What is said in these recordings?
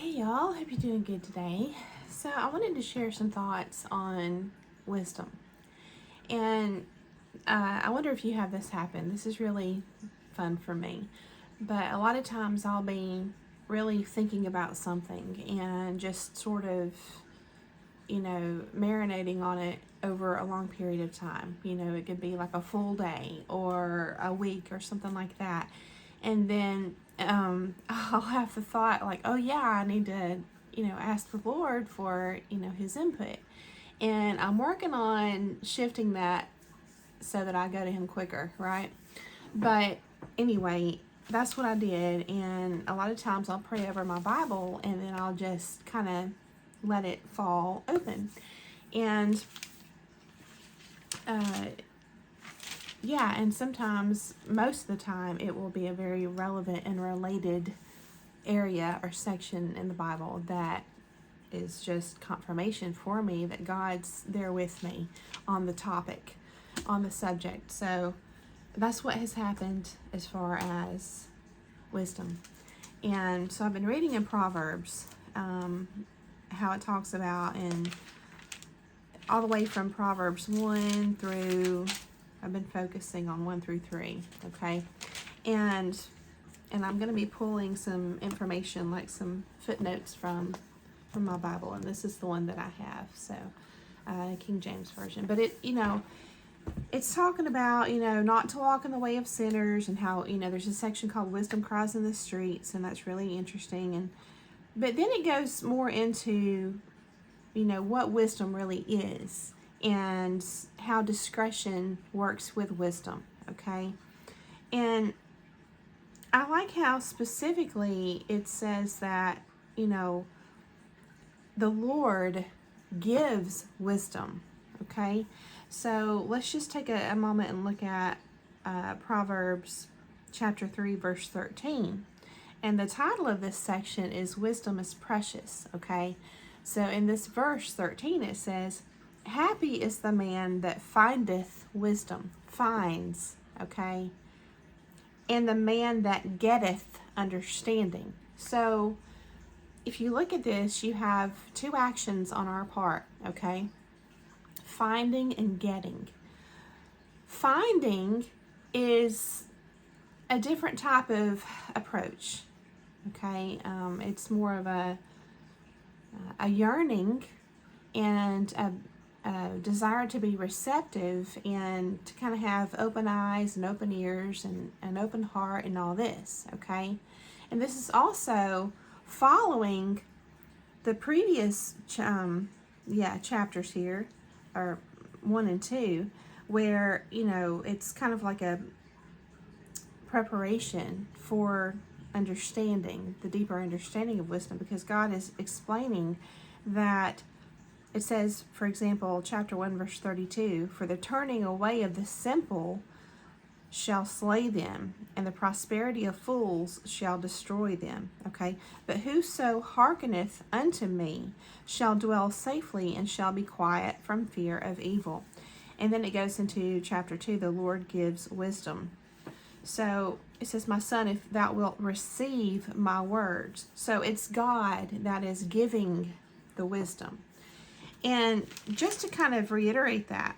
Hey y'all, hope you're doing good today. So, I wanted to share some thoughts on wisdom. And I wonder if you have this happen. This is really fun for me. But a lot of times I'll be really thinking about something and just sort of, marinating on it over a long period of time. It could be like a full day or a week or something like that. And then I'll have the thought like, oh yeah, I need to, ask the Lord for, his input. And I'm working on shifting that so that I go to him quicker, right? But anyway, that's what I did. And a lot of times I'll pray over my Bible and then I'll just kind of let it fall open. And and sometimes, most of the time, it will be a very relevant and related area or section in the Bible that is just confirmation for me that God's there with me on the topic, on the subject. So that's what has happened as far as wisdom. And so I've been reading in Proverbs how it talks about, and all the way from Proverbs 1 through, I've been focusing on 1 through 3, okay? And I'm going to be pulling some information, like some footnotes from my Bible, and this is the one that I have, so King James Version. But it's talking about, not to walk in the way of sinners, and how, there's a section called Wisdom Cries in the Streets, and that's really interesting. But then it goes more into, what wisdom really is and how discretion works with wisdom, okay? And I like how specifically it says that, the Lord gives wisdom, okay? So let's just take a moment and look at Proverbs chapter 3, verse 13. And the title of this section is Wisdom is Precious, okay? So in this verse 13 it says, happy is the man that findeth wisdom, finds, okay? And the man that getteth understanding. So if you look at this, you have two actions on our part, okay? Finding and getting. Finding is a different type of approach, okay? It's more of a yearning and a desire to be receptive and to kind of have open eyes and open ears and an open heart and all this, okay? And this is also following the previous chapters here, or 1 and 2, where, it's kind of like a preparation for understanding, the deeper understanding of wisdom, because God is explaining that it says, for example, chapter 1, verse 32, for the turning away of the simple shall slay them, and the prosperity of fools shall destroy them, okay? But whoso hearkeneth unto me shall dwell safely and shall be quiet from fear of evil. And then it goes into chapter 2, the Lord gives wisdom. So it says, my son, if thou wilt receive my words. So it's God that is giving the wisdom. And just to kind of reiterate that,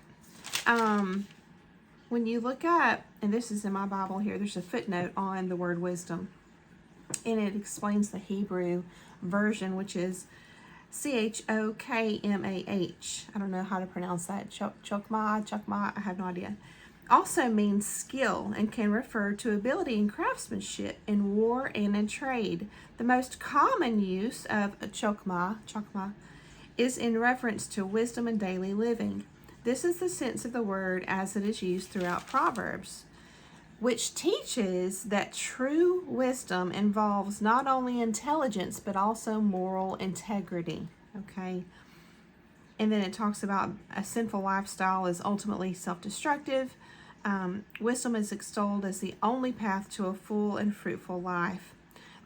when you look up, and this is in my Bible here, there's a footnote on the word wisdom, and it explains the Hebrew version, which is Chokmah. I don't know how to pronounce that. Chokmah, I have no idea. Also means skill and can refer to ability in craftsmanship, in war, and in trade. The most common use of chokmah is in reference to wisdom in daily living. This is the sense of the word as it is used throughout Proverbs, which teaches that true wisdom involves not only intelligence but also moral integrity, okay? And then it talks about a sinful lifestyle is ultimately self-destructive. Wisdom is extolled as the only path to a full and fruitful life.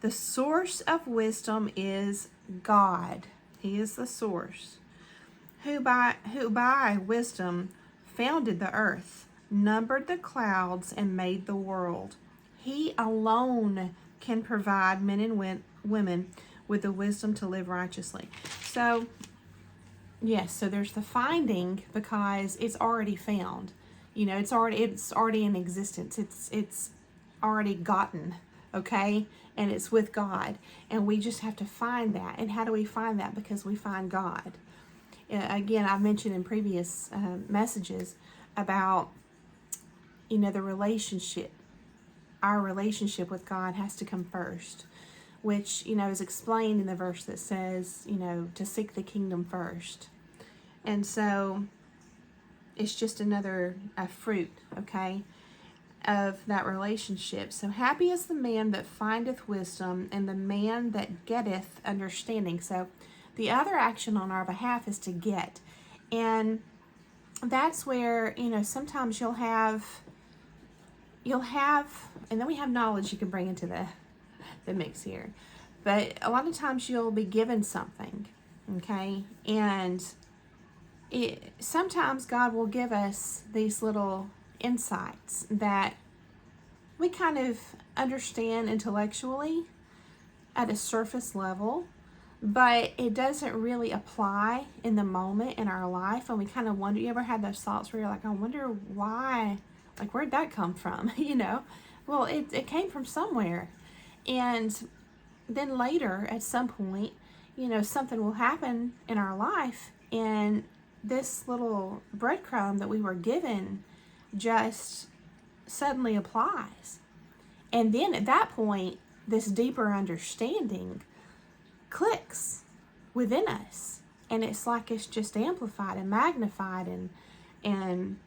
The source of wisdom is God. He is the source. Who by wisdom founded the earth, numbered the clouds, and made the world. He alone can provide men and women with the wisdom to live righteously. So, yes, so there's the finding because it's already found. You know, it's already in existence. It's already gotten, okay? And it's with God. And we just have to find that. And how do we find that? Because we find God. Again, I've mentioned in previous messages about, you know, the relationship. Our relationship with God has to come first, which, you know, is explained in the verse that says, you know, to seek the kingdom first. And so it's just another fruit, okay, of that relationship. So happy is the man that findeth wisdom, and the man that getteth understanding. So the other action on our behalf is to get. And that's where, you know, sometimes you'll have, and then we have knowledge you can bring into the mix here. But a lot of times you'll be given something, okay? And sometimes God will give us these little insights that we kind of understand intellectually at a surface level, but it doesn't really apply in the moment in our life. And we kind of wonder, you ever had those thoughts where you're like, I wonder why, like, where'd that come from? You know, well, it came from somewhere. And then later at some point, you know, something will happen in our life, and this little breadcrumb that we were given just suddenly applies. And then at that point, this deeper understanding clicks within us, and it's like it's just amplified and magnified and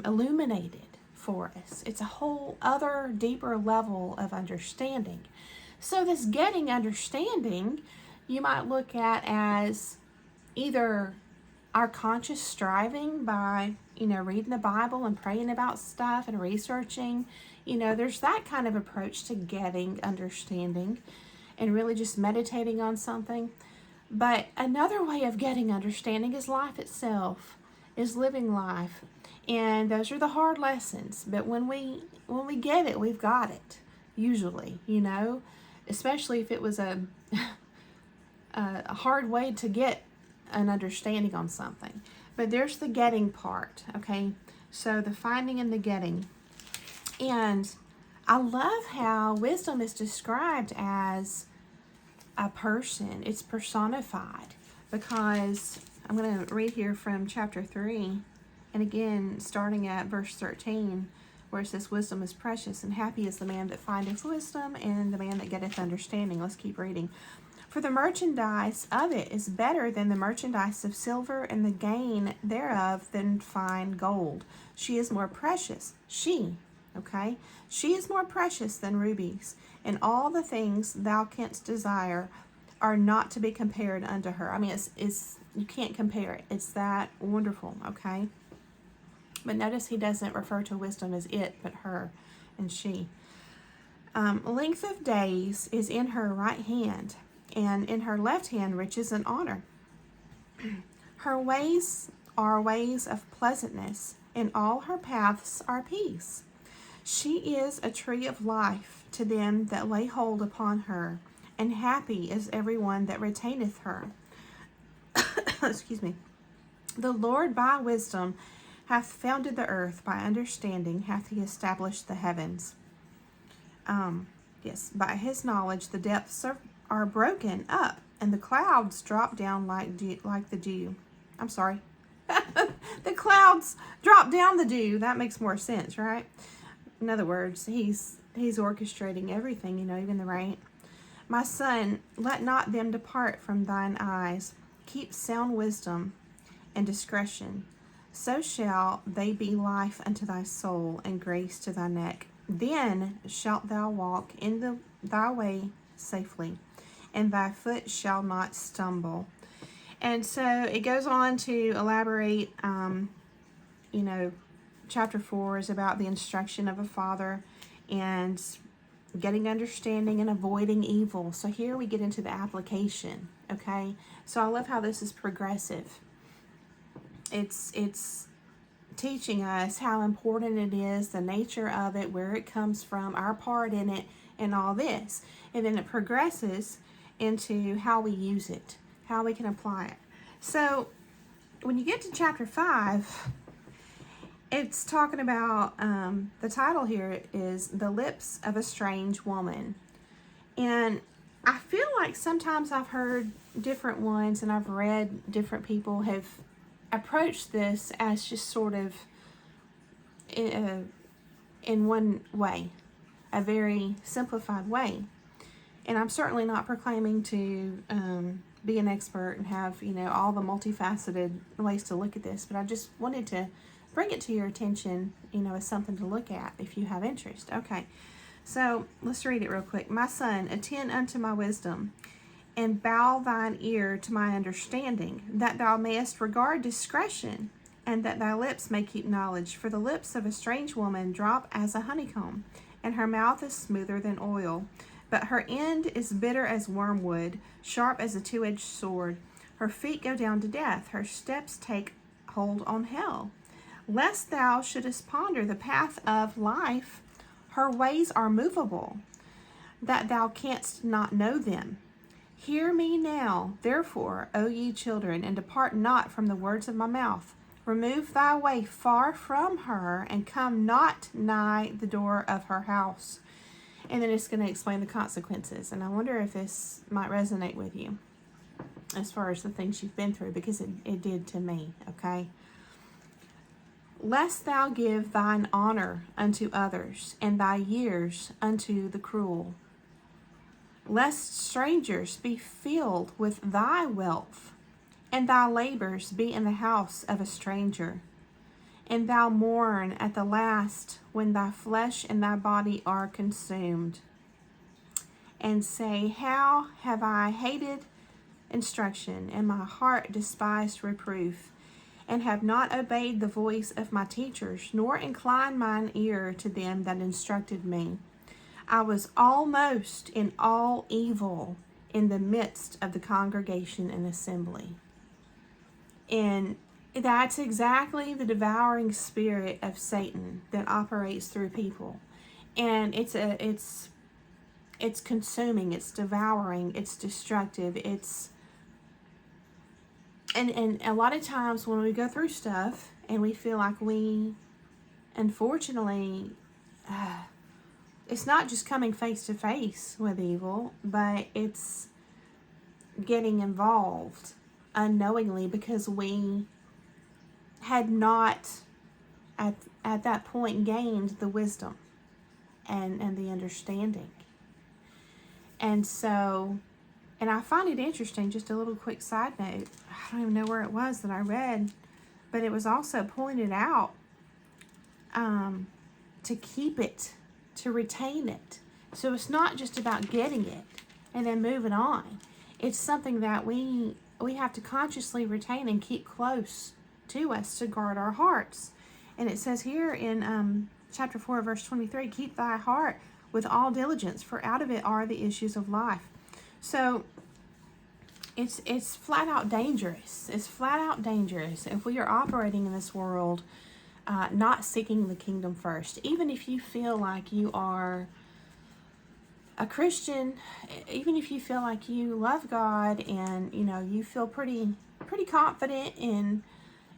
illuminated for us. It's a whole other deeper level of understanding. So this getting understanding, you might look at as either our conscious striving by, you know, reading the Bible and praying about stuff and researching. You know, there's that kind of approach to getting understanding and really just meditating on something. But another way of getting understanding is life itself, is living life. And those are the hard lessons. But when we get it, we've got it, usually, you know, especially if it was a hard way to get an understanding on something. But there's the getting part, okay? So the finding and the getting. And I love how wisdom is described as a person. It's personified, because I'm going to read here from chapter 3, and again starting at verse 13, where it says, wisdom is precious, and happy is the man that findeth wisdom, and the man that getteth understanding. Let's keep reading. For the merchandise of it is better than the merchandise of silver, and the gain thereof than fine gold. She is more precious. She is more precious than rubies, and all the things thou canst desire are not to be compared unto her. I mean, it's you can't compare it. It's that wonderful, okay? But notice he doesn't refer to wisdom as it, but her and she. Length of days is in her right hand, and in her left hand riches and honor. Her ways are ways of pleasantness, and all her paths are peace. She is a tree of life to them that lay hold upon her, and happy is everyone that retaineth her. Excuse me. The Lord by wisdom hath founded the earth, by understanding hath he established the heavens. Yes, by his knowledge the depths are broken up, and the clouds drop down like the dew. I'm sorry. The clouds drop down the dew. That makes more sense, right? In other words, he's orchestrating everything, you know, even the rain. My son, let not them depart from thine eyes. Keep sound wisdom and discretion. So shall they be life unto thy soul, and grace to thy neck. Then shalt thou walk in thy way safely, and thy foot shall not stumble. And so it goes on to elaborate, you know, chapter 4 is about the instruction of a father and getting understanding and avoiding evil. So here we get into the application, okay? So I love how this is progressive. It's teaching us how important it is, the nature of it, where it comes from, our part in it, and all this. And then it progresses, into how we use it, how we can apply it. So when you get to chapter 5, it's talking about, the title here is The Lips of a Strange Woman. And I feel like sometimes I've heard different ones and I've read different people have approached this as just sort of in one way, a very simplified way. And I'm certainly not proclaiming to be an expert and have, all the multifaceted ways to look at this, but I just wanted to bring it to your attention, as something to look at if you have interest. Okay, so let's read it real quick. My son, attend unto my wisdom, and bow thine ear to my understanding, that thou mayest regard discretion, and that thy lips may keep knowledge. For the lips of a strange woman drop as a honeycomb, and her mouth is smoother than oil. But her end is bitter as wormwood, sharp as a two-edged sword. Her feet go down to death, her steps take hold on hell. Lest thou shouldest ponder the path of life, her ways are movable, that thou canst not know them. Hear me now, therefore, O ye children, and depart not from the words of my mouth. Remove thy way far from her, and come not nigh the door of her house. And then it's going to explain the consequences. And I wonder if this might resonate with you as far as the things you've been through, because it did to me, okay? Lest thou give thine honor unto others, and thy years unto the cruel. Lest strangers be filled with thy wealth, and thy labors be in the house of a stranger. And thou mourn at the last when thy flesh and thy body are consumed. And say, how have I hated instruction, and my heart despised reproof, and have not obeyed the voice of my teachers, nor inclined mine ear to them that instructed me. I was almost in all evil in the midst of the congregation and assembly. And that's exactly the devouring spirit of Satan that operates through people. And it's consuming, it's devouring, it's destructive, and a lot of times when we go through stuff and we feel like we, unfortunately, it's not just coming face to face with evil, but it's getting involved unknowingly because we had not at that point gained the wisdom and the understanding. And so, and I find it interesting, just a little quick side note, I don't even know where it was that I read, but it was also pointed out to keep it, to retain it. So it's not just about getting it and then moving on. It's something that we have to consciously retain and keep close to us to guard our hearts. And it says here in chapter 4, verse 23, keep thy heart with all diligence, for out of it are the issues of life. So it's flat out dangerous. It's flat out dangerous if we are operating in this world not seeking the kingdom first. Even if you feel like you are a Christian, even if you feel like you love God and you feel pretty confident in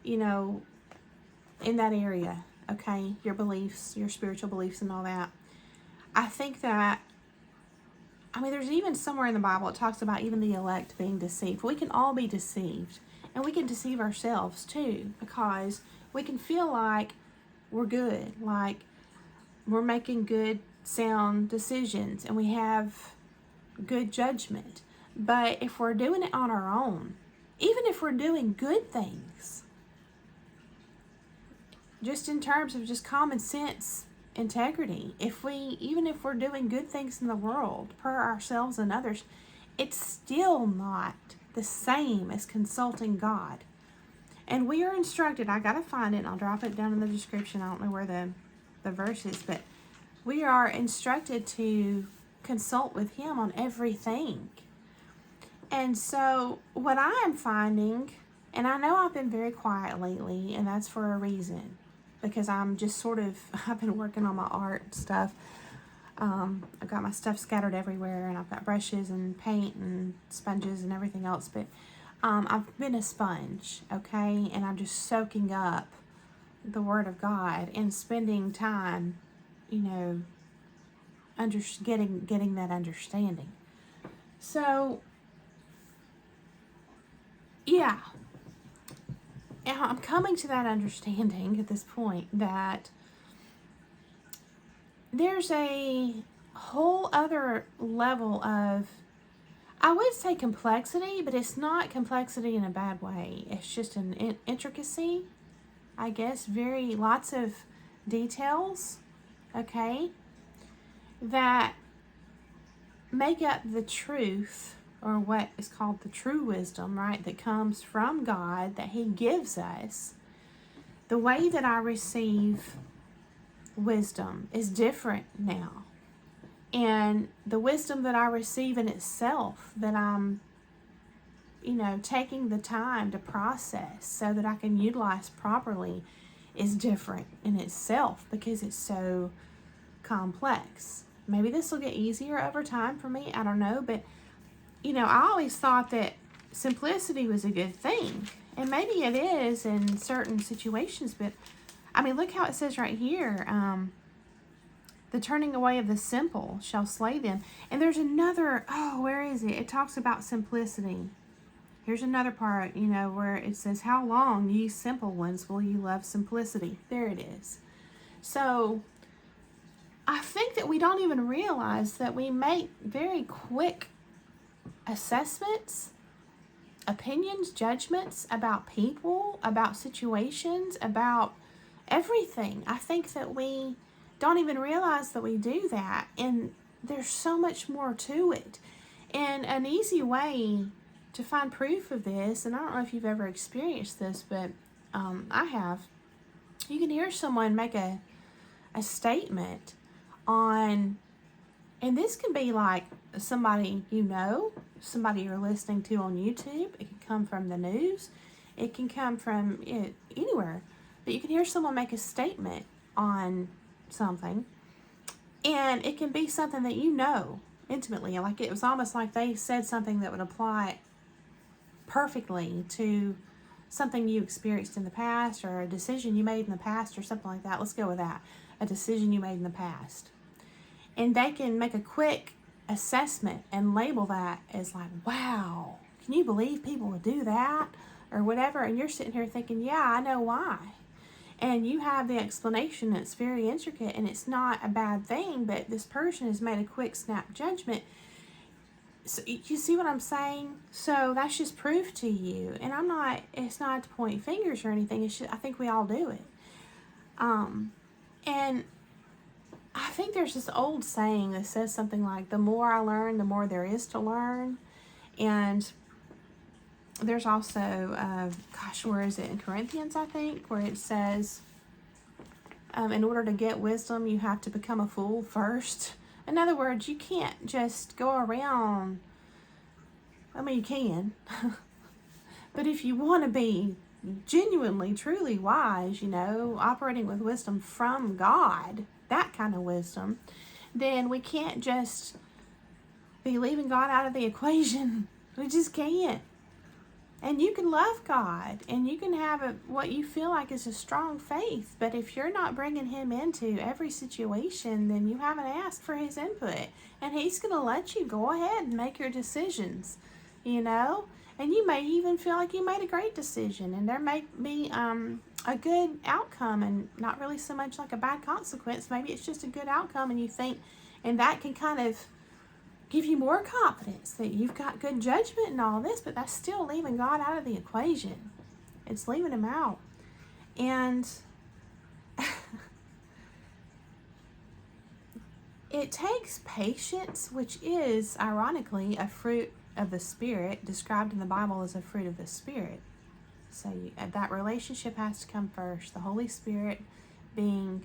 in that area, okay, your beliefs, your spiritual beliefs and all that, I think that, there's even somewhere in the Bible it talks about even the elect being deceived. We can all be deceived, and we can deceive ourselves too, because we can feel like we're good, like we're making good, sound decisions, and we have good judgment. But if we're doing it on our own, even if we're doing good things, just in terms of just common sense integrity, even if we're doing good things in the world per ourselves and others, it's still not the same as consulting God. And we are instructed, I gotta find it and I'll drop it down in the description, I don't know where the verse is, but we are instructed to consult with Him on everything. And so what I am finding, and I know I've been very quiet lately, and that's for a reason, because I'm just I've been working on my art stuff. I've got my stuff scattered everywhere, and I've got brushes and paint and sponges and everything else. But I've been a sponge, okay? And I'm just soaking up the Word of God and spending time, getting that understanding. So, yeah. And I'm coming to that understanding at this point that there's a whole other level of, I would say complexity, but it's not complexity in a bad way. It's just an intricacy, I guess, lots of details, okay, that make up the truth, or what is called the true wisdom, right, that comes from God, that He gives us. The way that I receive wisdom is different now. And the wisdom that I receive in itself, that I'm, taking the time to process so that I can utilize properly, is different in itself because it's so complex. Maybe this will get easier over time for me. I don't know. But, I always thought that simplicity was a good thing. And maybe it is in certain situations. But, look how it says right here. The turning away of the simple shall slay them. And there's another, where is it? It talks about simplicity. Here's another part, where it says, how long, ye simple ones, will ye love simplicity? There it is. So, I think that we don't even realize that we make very quick assessments, opinions, judgments about people, about situations, about everything. I think that we don't even realize that we do that, and there's so much more to it. And an easy way to find proof of this, and I don't know if you've ever experienced this, but I have. You can hear someone make a statement on, and this can be like somebody somebody you're listening to on YouTube. It can come from the news. It can come from anywhere. But you can hear someone make a statement on something, and it can be something that intimately, like it was almost like they said something that would apply perfectly to something you experienced in the past, or a decision you made in the past, or something like that. Let's go with that. A decision you made in the past. And they can make a quick assessment and label that as like, wow, can you believe people would do that? Or whatever. And you're sitting here thinking, yeah, I know why. And you have the explanation that's very intricate, and it's not a bad thing, but this person has made a quick snap judgment. So you see what I'm saying? So that's just proof to you. And it's not to point fingers or anything. It's just, I think we all do it. And I think there's this old saying that says something like, the more I learn, the more there is to learn. And there's also, where is it? In Corinthians, I think, where it says, in order to get wisdom, you have to become a fool first. In other words, you can't just go around, you can, but if you want to be genuinely, truly wise, operating with wisdom from God, that kind of wisdom, then we can't just be leaving God out of the equation. We just can't. And you can love God, and you can have what you feel like is a strong faith, but if you're not bringing Him into every situation, then you haven't asked for His input, and He's going to let you go ahead and make your decisions, and you may even feel like you made a great decision, and there may be a good outcome, and not really so much like a bad consequence. Maybe it's just a good outcome, and you think, and that can kind of give you more confidence that you've got good judgment and all this, but that's still leaving God out of the equation. It's leaving Him out. And it takes patience, which is, ironically, a fruit of the Spirit, described in the Bible as a fruit of the Spirit. So that relationship has to come first. The Holy Spirit being,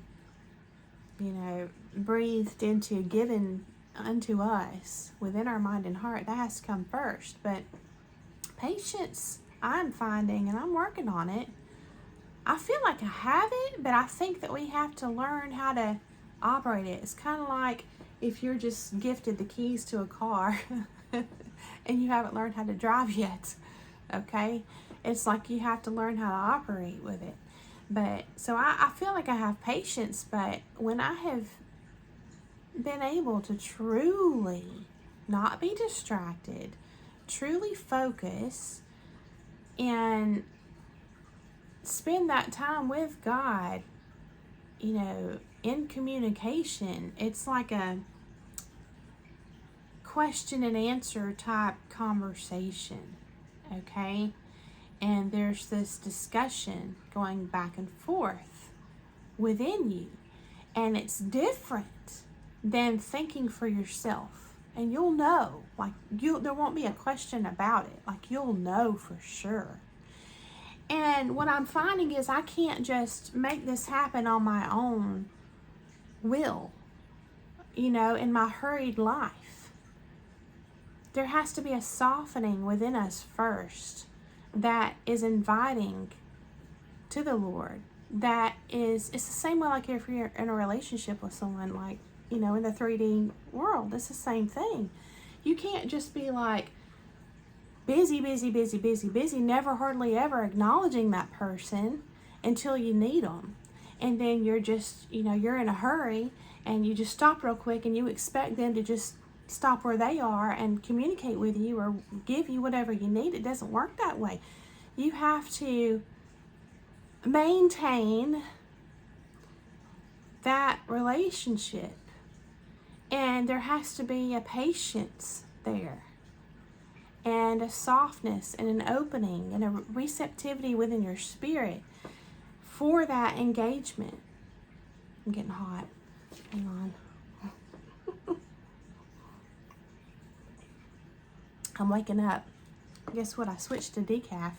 breathed into, given unto us within our mind and heart, that has to come first. But patience, I'm finding, and I'm working on it, I feel like I have it, but I think that we have to learn how to operate it. It's kind of like if you're just gifted the keys to a car and you haven't learned how to drive yet, okay? It's like you have to learn how to operate with it. But so I feel like I have patience, but when I have been able to truly not be distracted, truly focus, and spend that time with God, in communication, it's like a question and answer type conversation, okay? And there's this discussion going back and forth within you, and it's different than thinking for yourself. And you'll know, there won't be a question about it. You'll know for sure. And what I'm finding is I can't just make this happen on my own will, in my hurried life. There has to be a softening within us first that is inviting to the Lord. It's the same way if you're in a relationship with someone, in the 3D world, it's the same thing. You can't just be busy, never hardly ever acknowledging that person until you need them. And then you're just, you're in a hurry and you just stop real quick and you expect them to just stop where they are and communicate with you or give you whatever you need. It doesn't work that way. You have to maintain that relationship, and there has to be a patience there, and a softness and an opening and a receptivity within your spirit for that engagement. I'm getting hot. Hang on. I'm waking up. Guess what? I switched to decaf.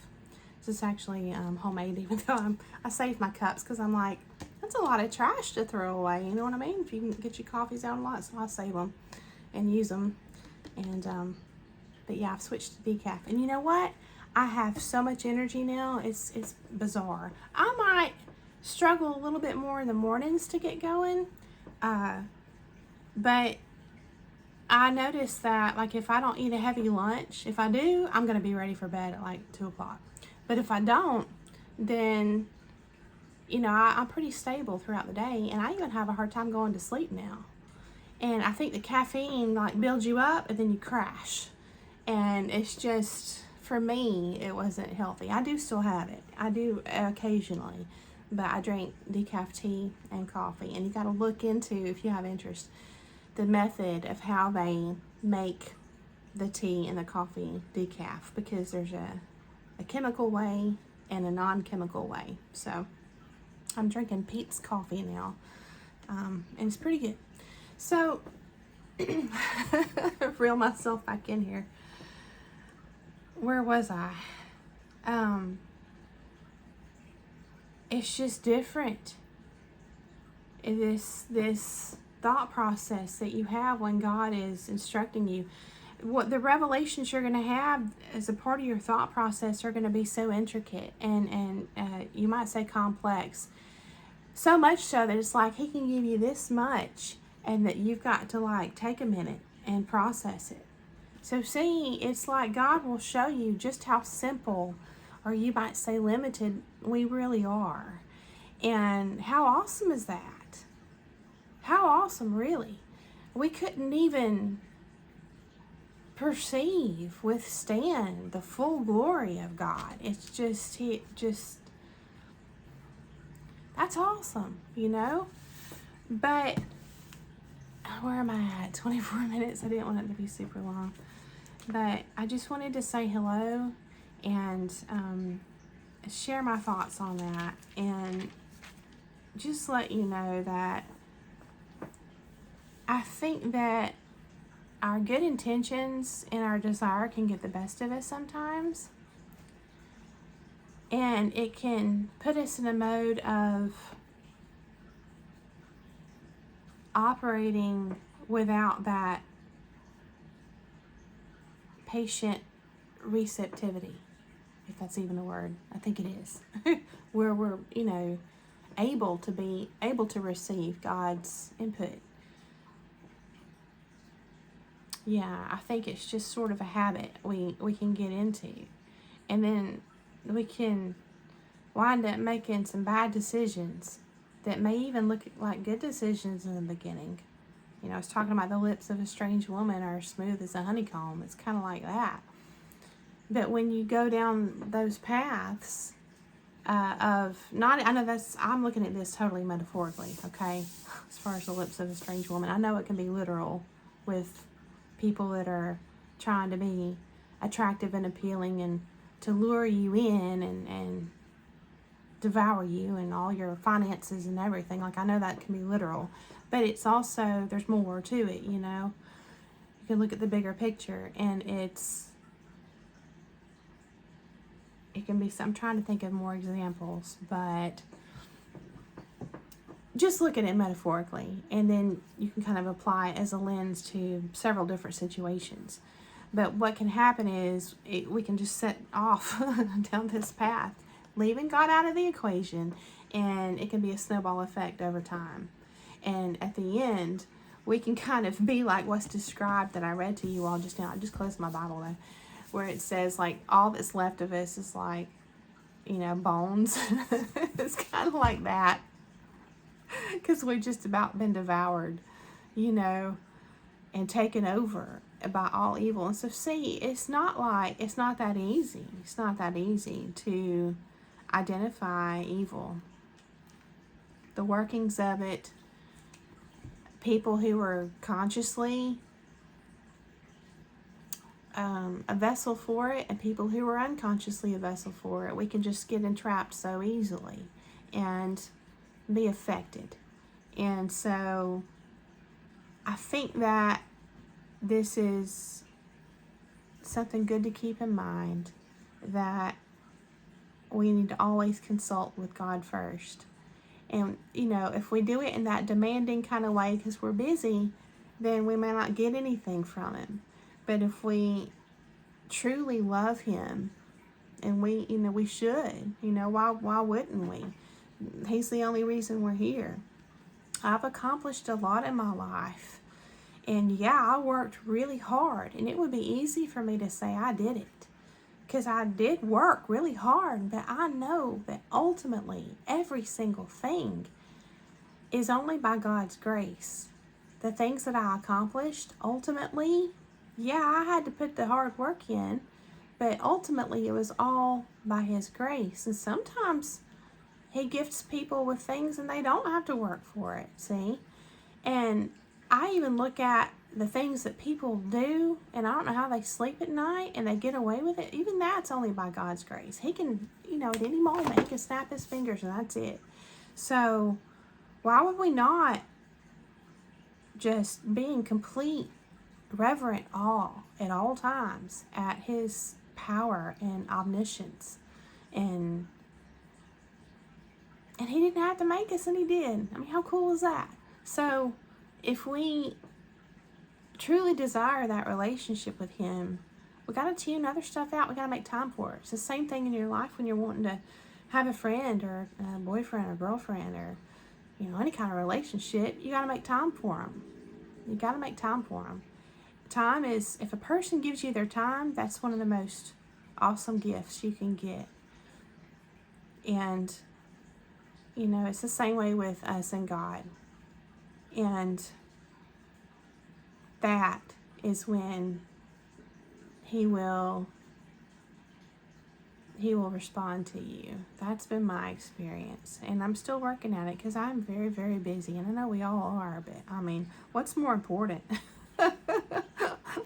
This is actually homemade, even though I saved my cups because I'm like, that's a lot of trash to throw away. You know what I mean? If you can get your coffees out a lot, so I'll save them and use them. And but yeah, I've switched to decaf. And you know what? I have so much energy now. It's bizarre. I might struggle a little bit more in the mornings to get going, but I notice that if I don't eat a heavy lunch, if I do, I'm going to be ready for bed at 2 o'clock. But if I don't, then, I'm pretty stable throughout the day, and I even have a hard time going to sleep now. And I think the caffeine builds you up and then you crash. And it's just, for me, it wasn't healthy. I do still have it. I do occasionally, but I drink decaf tea and coffee. And you got to look into, if you have interest, the method of how they make the tea and the coffee decaf, because there's a chemical way and a non-chemical way. So I'm drinking Pete's coffee now, and it's pretty good. So reel myself back in here. Where was I? It's just different. This thought process that you have when God is instructing you. What the revelations you're going to have as a part of your thought process are going to be so intricate and you might say complex. So much so that it's he can give you this much and that you've got to take a minute and process it. So see, it's God will show you just how simple, or you might say limited, we really are. And how awesome is that? How awesome, really. We couldn't even withstand the full glory of God. It's just, that's awesome, But where am I at? 24 minutes. I didn't want it to be super long. But I just wanted to say hello and share my thoughts on that, and just let you know that I think that our good intentions and our desire can get the best of us sometimes. And it can put us in a mode of operating without that patient receptivity, if that's even a word. I think it is. Where we're, able to receive God's input. Yeah, I think it's just sort of a habit we can get into. And then we can wind up making some bad decisions that may even look like good decisions in the beginning. You know, I was talking about the lips of a strange woman are smooth as a honeycomb. It's kind of like that. But when you go down those paths of not, I know that's, I'm looking at this totally metaphorically, okay? As far as the lips of a strange woman, I know it can be literal with people that are trying to be attractive and appealing and to lure you in and devour you and all your finances and everything. Like, I know that can be literal, but it's also, there's more to it, you know. You can look at the bigger picture, and it can be, I'm trying to think of more examples, but just look at it metaphorically, and then you can kind of apply it as a lens to several different situations. But what can happen is we can just set off down this path, leaving God out of the equation, and it can be a snowball effect over time. And at the end, we can kind of be like what's described that I read to you all just now. I just closed my Bible though, where it says like all that's left of us is like, you know, bones. It's kind of like that, because we've just about been devoured, you know, and taken over by all evil. And so see, it's not that easy. It's not that easy to identify evil, the workings of it. People who are consciously a vessel for it, and people who are unconsciously a vessel for it. We can just get entrapped so easily and be affected. And so I think that this is something good to keep in mind, that we need to always consult with God first. And, you know, if we do it in that demanding kind of way because we're busy, then we may not get anything from Him. But if we truly love Him, and we, you know, we should, you know, why wouldn't we? He's the only reason we're here. I've accomplished a lot in my life. And yeah, I worked really hard. And it would be easy for me to say I did it, because I did work really hard, but I know that ultimately every single thing is only by God's grace. The things that I accomplished, ultimately, yeah, I had to put the hard work in, but ultimately it was all by His grace. And sometimes He gifts people with things and they don't have to work for it, see? And I even look at the things that people do, and I don't know how they sleep at night and they get away with it. Even that's only by God's grace. He can, you know, at any moment, He can snap His fingers and that's it. So why would we not just be in complete reverent awe at all times at His power and omniscience? And He didn't have to make us, and He did. I mean, how cool is that? So if we truly desire that relationship with Him, we got to tune other stuff out. We got to make time for it. It's the same thing in your life when you're wanting to have a friend or a boyfriend or girlfriend, or, you know, any kind of relationship. You got to make time for them. You got to make time for them. Time is, if a person gives you their time, that's one of the most awesome gifts you can get. And, you know, it's the same way with us and God. And that is when He will respond to you. That's been my experience. And I'm still working at it because I'm very, very busy. And I know we all are, but I mean, what's more important?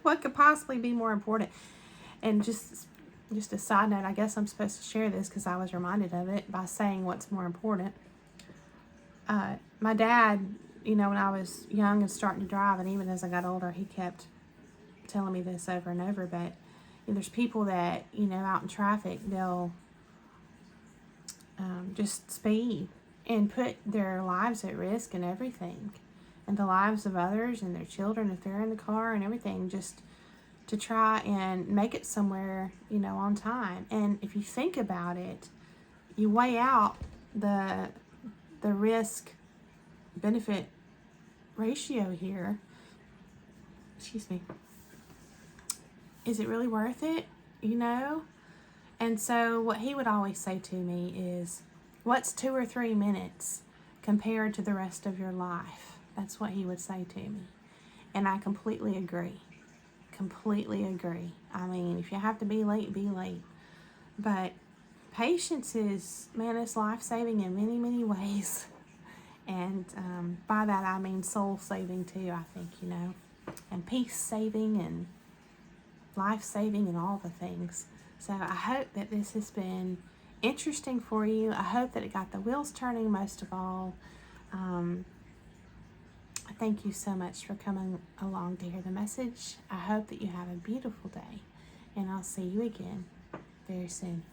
What could possibly be more important? And just a side note, I guess I'm supposed to share this because I was reminded of it by saying what's more important. My dad, you know, when I was young and starting to drive, and even as I got older, he kept telling me this over and over, but you know, there's people that, you know, out in traffic, they'll just speed and put their lives at risk and everything, and the lives of others and their children if they're in the car and everything, just to try and make it somewhere, you know, on time. And if you think about it, you weigh out the risk benefit ratio here. Excuse me. is it really worth it? You know? And so what he would always say to me is, what's 2 or 3 minutes compared to the rest of your life? That's what he would say to me. And I completely agree. Completely agree. I mean, if you have to be late, be late. But patience is, man, it's life-saving in many, many ways. And by that I mean soul-saving too, I think, you know. And peace-saving and life-saving and all the things. So I hope that this has been interesting for you. I hope that it got the wheels turning most of all. Thank you so much for coming along to hear the message. I hope that you have a beautiful day. And I'll see you again very soon.